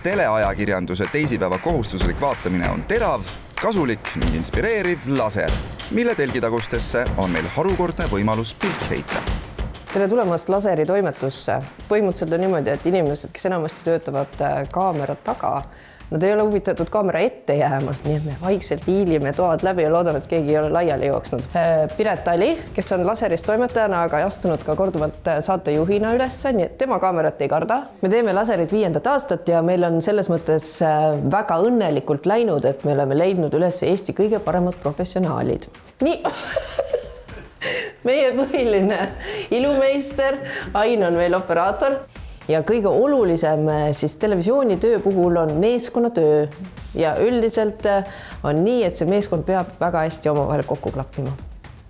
teleajakirjanduse teisipäeva kohustuslik vaatamine on terav, kasulik ning inspireeriv laser, mille telgitagustesse on meil harukordne võimalus pilk heita. Tere tulemast laseri toimetusse. Põhimõtteliselt on niimoodi, et inimesed, kes enamasti töötavad kaamera taga, nad ei ole huvitatud kaamera ette jäämast, nii et me vaikselt hiilime toad läbi ja loodame, et keegi ei ole laiali jooksnud. Piret Ali, kes on laseris toimetajana, aga astunud ka korduvalt saatejuhina ülesse, nii et tema kaamerat ei karda. Me teeme laserit 5. aastat ja meil on selles mõttes väga õnnelikult läinud, et me oleme leidnud üles Eesti kõige paremad professionaalid. Nii... Meie põhiline ilumeister, Ain on meil operaator ja kõige olulisem siis televisioonitöö puhul on meeskonnatöö ja üldiselt on nii, et see meeskond peab väga hästi omavahel kokku klappima.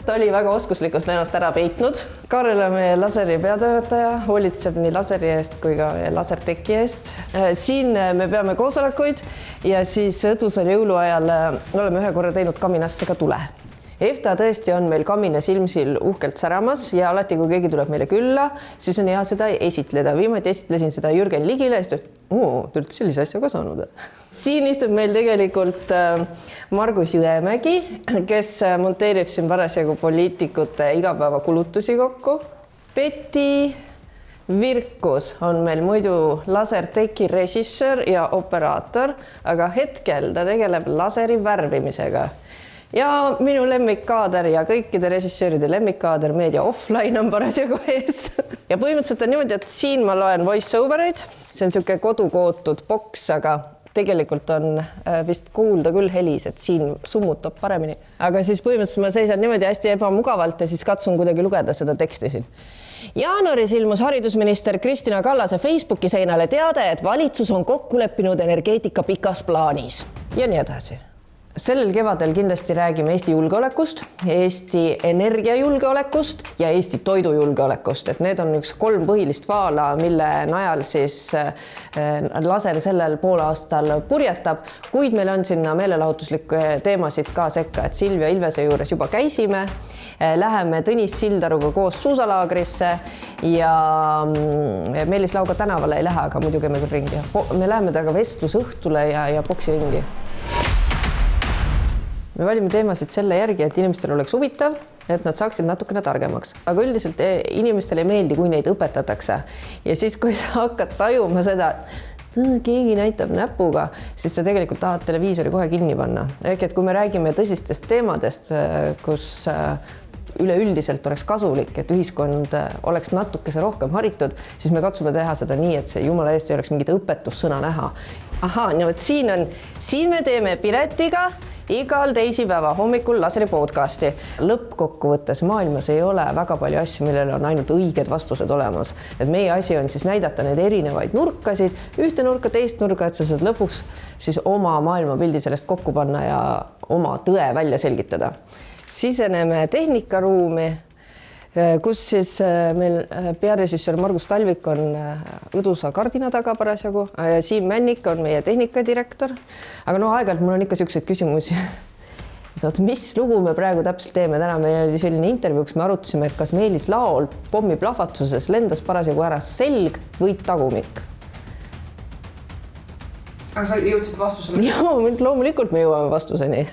Ta oli väga oskuslikult ennast ära peitnud. Kaarel on meie laseri peatöötaja, hoolitseb nii laseri eest kui ka laserteki eest. Siin me peame koosolekuid ja siis õdusel jõuluajal oleme ühe korra teinud kaminasse ka tule. EFTA tõesti on meil kamina silmsil uhkelt säramas ja alati, kui keegi tuleb meile külla, siis on hea seda esitleda. Viimati esitlesin seda Jürgen Ligile ja siis te olete sellise asja ka saanud. Siin istub meil tegelikult Margus Jõemägi, kes monteerib siin parasjagu poliitikute igapäevakulutusi kokku. Peti Virkus on meil muidu laserteki režissöör ja operaator, aga hetkel ta tegeleb laseri värvimisega. Ja minu lemmikkaader ja kõikide režissööride lemmikkaader Meedia Offline on parasjagu ees. Ja põhimõtteliselt on niimoodi, et siin ma loen voice-overeid. See on niisugune kodukootud boks, aga tegelikult on vist kuulda küll helis, et siin summutab paremini. Aga siis põhimõtteliselt ma seisan niimoodi hästi ebamugavalt ja siis katsun kuidagi lugeda seda teksti siin. Jaanuaris ilmus haridusminister Kristina Kallase Facebooki seinale teade, et valitsus on kokku leppinud energeetika pikas plaanis ja nii edasi. Sellel kevadel kindlasti räägime Eesti julgeolekust, Eesti energiajulgeolekust ja Eesti toidujulgeolekust. Et need on üks 3 põhilist vaala, mille najal siis laser sellel poolaastal purjetab, kuid meil on sinna meelelahutuslikke teemasid ka sekka, et Silvia Ilvese juures juba käisime, läheme Tõnis Sildaruga koos suusalaagrisse ja Meelis Lauga tänavale ei lähe, aga muidu käime küll ringi. Me läheme taga vestlusõhtule ja boksiringi. Me valime teemasid selle järgi, et inimestel oleks huvitav, et nad saaksid natukene targemaks. Aga üldiselt inimestele ei meeldi, kui neid õpetatakse. Ja siis, kui sa hakkad tajuma seda, keegi näitab näpuga, siis sa tegelikult tahad televiisori kohe kinni panna. Ehk, et kui me räägime tõsistest teemadest, kus üleüldiselt oleks kasulik, et ühiskond oleks natukese rohkem haritud, siis me katsume teha seda nii, et see jumala eest ei oleks mingit õpetussõna näha. Aha, no et siin me teeme Piretiga igal teisipäeva hommikul laseri podcasti. Lõppkokkuvõttes maailmas ei ole väga palju asju, millele on ainult õiged vastused olemas. Et meie asi on siis näidata need erinevaid nurkasid, ühte nurka, teist nurka, et sa saad lõpuks siis oma maailmapildi sellest kokku panna ja oma tõe välja selgitada. Siseneme tehnikaruumi, kus siis meil pearežissöör Margus Talvik on õdusa kardina taga parasjagu. Siim Männik on meie tehnikadirektor. Aga aeg-ajalt mul on ikka selliseid küsimusi. Mis lugu me praegu täpselt teeme? Täna meil oli selline intervjuu, kus me arutasime, et kas Meelis Laol pommi plahvatuses lendas parasjagu ära selg või tagumik. Aga sa jõudsid vastusele? Joo, loomulikult me jõuame vastuseni.